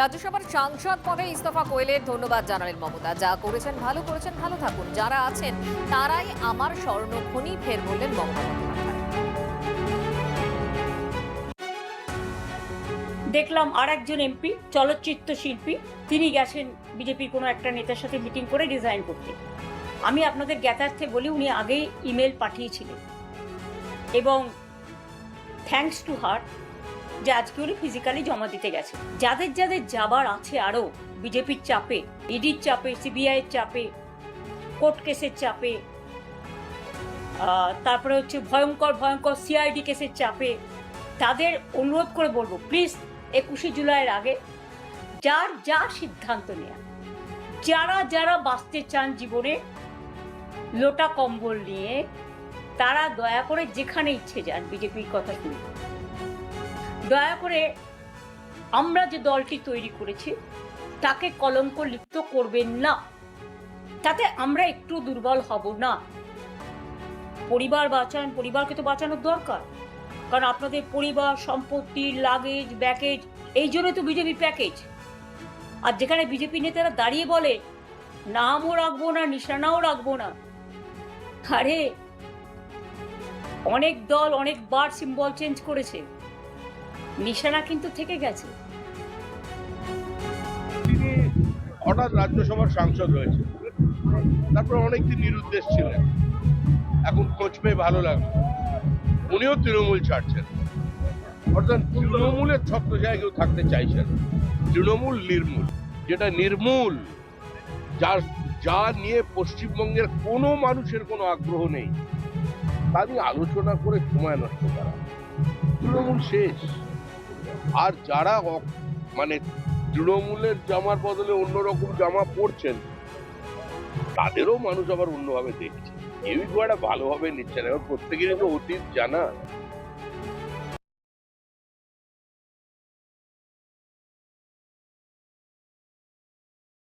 রাজ্যসভার সাংসদ পদে ইস্তফা কোয়েলের ধন্যবাদ জানালেন মমতা। যা করেছেন ভালো করেছেন, ভালো থাকুন, যারা আছেন তারাই আমার স্বর্ণখনি, ফের বললেন মমতা বন্দ্যোপাধ্যায়। দেখলাম আর একজন এমপি চলচ্চিত্র শিল্পী তিনি গেছেন বিজেপির কোনো একটা নেতার সাথে মিটিং করে রিজাইন করতে। আমি আপনাদের জ্ঞাতার্থে বলি উনি আগেই ইমেল পাঠিয়েছিলেন এবং থ্যাঙ্কস টু হার যে আজকে উনি ফিজিক্যালি জমা দিতে গেছে। যাদের যাদের যাবার আছে আরও বিজেপির চাপে, ইডির চাপে, সিবিআইয়ের চাপে, কোর্ট কেসের চাপে, তারপরে হচ্ছে ভয়ঙ্কর ভয়ঙ্কর সিআইডি কেসের চাপে, তাদের অনুরোধ করে বলবো প্লিজ 21শে জুলাইয়ের আগে যার যা সিদ্ধান্ত নেয়া, যারা যারা বাঁচতে চান জীবনে লোটা কম্বল নিয়ে, তারা দয়া করে যেখানে ইচ্ছে যান বিজেপির কথা শুনে। দয়া করে আমরা যে দলটি তৈরি করেছি তাকে কলঙ্ক লিপ্ত করবেন না, তাতে আমরা একটু দুর্বল হব না। পরিবার বাঁচান, পরিবারকে তো বাঁচানোর দরকার, কারণ আপনাদের পরিবার, সম্পত্তি, লাগেজ, ব্যাগেজ, এই জন্য তো বিজেপি প্যাকেজ। আর যেখানে বিজেপি নেতারা দাঁড়িয়ে বলে নামও রাখবো না, নিশানাও রাখবো না, আরে অনেক দল অনেকবার সিম্বল চেঞ্জ করেছে, নিশানা কিন্তু থেকে গেছে। তিনি হঠাৎ রাজ্যসভার সাংসদ হয়েছে, তারপর অনেকদিন নিরুদ্দেশ ছিলেন, এখন খোঁজ পেয়ে ভালো লাগলো উনিও তৃণমূল ছাড়ছেন। অর্থাৎ তৃণমূলের ছত্রছায়ায় কেউ থাকতে চাইছেন। তৃণমূল নির্মূল, যেটা নির্মূল, যা নিয়ে পশ্চিমবঙ্গের কোনো মানুষের কোনো আগ্রহ নেই, তা নিয়ে আলোচনা করে সময় নষ্ট করা, তৃণমূল শেষ। আর যারা মানে তৃণমূলের জামার বদলে অন্যরকম জামা পরছেন, তাদেরও মানুষ আবার অন্যভাবে দেখছে, কেউই খুব একটা ভালোভাবে নিচ্ছে না। প্রত্যেকেরই তো অতীত জানা।